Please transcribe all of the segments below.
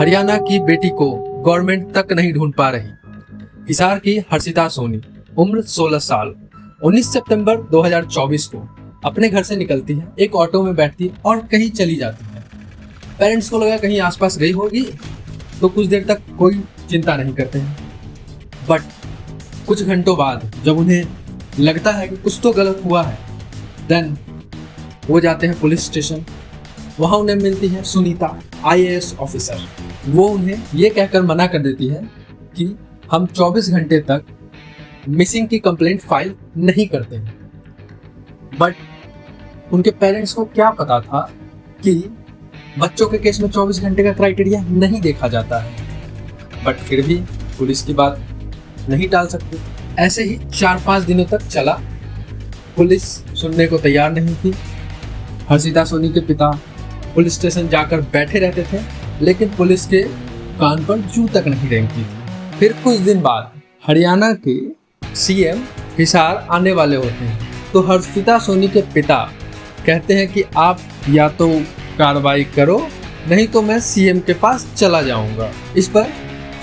हरियाणा की बेटी को गवर्नमेंट तक नहीं ढूंढ पा रही। हिसार की हर्षिता सोनी, उम्र 16 साल, 19 सितंबर 2024 को अपने घर से निकलती है, एक ऑटो में बैठती है और कहीं चली जाती है। पेरेंट्स को लगा कहीं आसपास गई होगी, तो कुछ देर तक कोई चिंता नहीं करते हैं। बट कुछ घंटों बाद जब उन्हें लगता है कि कुछ तो गलत हुआ है, देन वो जाते हैं पुलिस स्टेशन। वहाँ उन्हें मिलती है सुनीता, IAS ऑफिसर। वो उन्हें ये कहकर मना कर देती है कि हम 24 घंटे तक मिसिंग की कंप्लेंट फाइल नहीं करते हैं। बट उनके पेरेंट्स को क्या पता था कि बच्चों के केस में 24 घंटे का क्राइटेरिया नहीं देखा जाता है। बट फिर भी पुलिस की बात नहीं टाल सकती। ऐसे ही 4-5 दिनों तक चला। पुलिस सुनने को तैयार नहीं थी। हर्षिता सोनी के पिता पुलिस स्टेशन जाकर बैठे रहते थे, लेकिन पुलिस के कान पर जू तक नहीं रेंगती थी। फिर कुछ दिन बाद हरियाणा के CM हिसार आने वाले होते हैं, तो हर्षिता सोनी के पिता कहते हैं कि आप या तो कार्रवाई करो, नहीं तो मैं CM के पास चला जाऊंगा। इस पर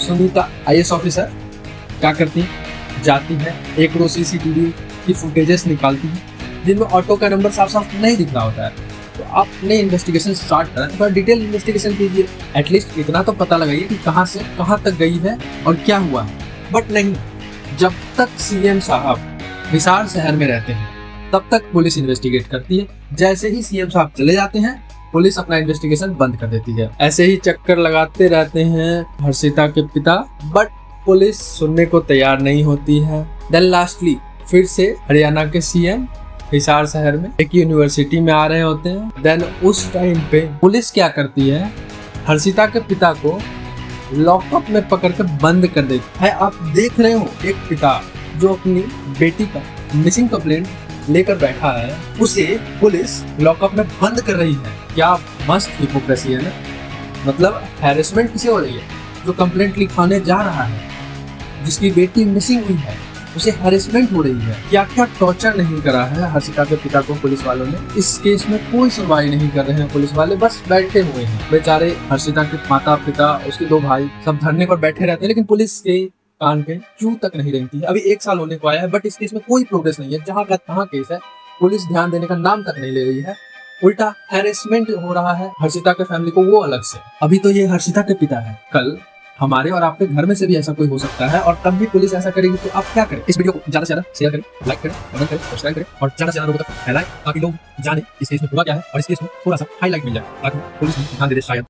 सुनीता IAS ऑफिसर क्या करती है, जाती है, एक रो CCTV की फुटेजेस निकालती है, जिनमें ऑटो का नंबर साफ साफ नहीं दिख रहा होता है। तो आपने इन्वेस्टिगेशन स्टार्ट करा, थोड़ा डिटेल इन्वेस्टिगेशन कीजिए, एटलीस्ट इतना तो पता लगाइए कि कहाँ से कहाँ तक गई है और क्या हुआ है। बट नहीं, जब तक CM साहब हिसार शहर में रहते हैं तब तक पुलिस इन्वेस्टिगेट करती है। जैसे ही CM साहब चले जाते हैं, पुलिस अपना इन्वेस्टिगेशन बंद कर देती है। ऐसे ही चक्कर लगाते रहते हैं हर्षिता के पिता, बट पुलिस सुनने को तैयार नहीं होती है। देन लास्टली फिर से हरियाणा के CM हिसार शहर में एक यूनिवर्सिटी में आ रहे होते हैं। देन उस टाइम पे पुलिस क्या करती है, हर्षिता के पिता को लॉकअप में पकड़ कर बंद कर देती है। आप देख रहे हो, एक पिता जो अपनी बेटी का मिसिंग कंप्लेंट लेकर बैठा है, उसे पुलिस लॉकअप में बंद कर रही है। क्या मस्त हिपोक्रेसी है ना। मतलब हैरेसमेंट किसे हो रही है, जो कंप्लेंट लिखाने जा रहा है, जिसकी बेटी मिसिंग हुई है, उसे हैरेसमेंट हो रही है। क्या क्या टॉर्चर नहीं करा है हर्षिता के पिता को पुलिस वालों ने। इस केस में कोई सुनवाई नहीं कर रहे हैं पुलिस वाले, बस बैठे हुए हैं। बेचारे हर्षिता के माता पिता, उसके 2 भाई सब धरने पर बैठे रहते हैं, लेकिन पुलिस के कान पे चू तक नहीं रेंगती है। अभी 1 साल होने को आया है, बट इस केस में कोई प्रोग्रेस नहीं है। जहाँ का तहाँ केस है, पुलिस ध्यान देने का नाम तक नहीं ले रही है। उल्टा हैरेसमेंट हो रहा है हर्षिता के फैमिली को, वो अलग से। अभी तो ये हर्षिता के पिता है, कल हमारे और आपके घर में से भी ऐसा कोई हो सकता है, और तब भी पुलिस ऐसा करेगी तो आप क्या करें। इस वीडियो को ज्यादा से ज्यादा शेयर करें, लाइक करें, कमेंट करें, सब्सक्राइब करें और ज्यादा से ज्यादा लोगों तक फैलाएं, ताकि लोग जाने इस केस में हुआ क्या है और इस केस में थोड़ा सा हाईलाइट मिल जाए, ताकि पुलिस में ध्यान दे दे शायद।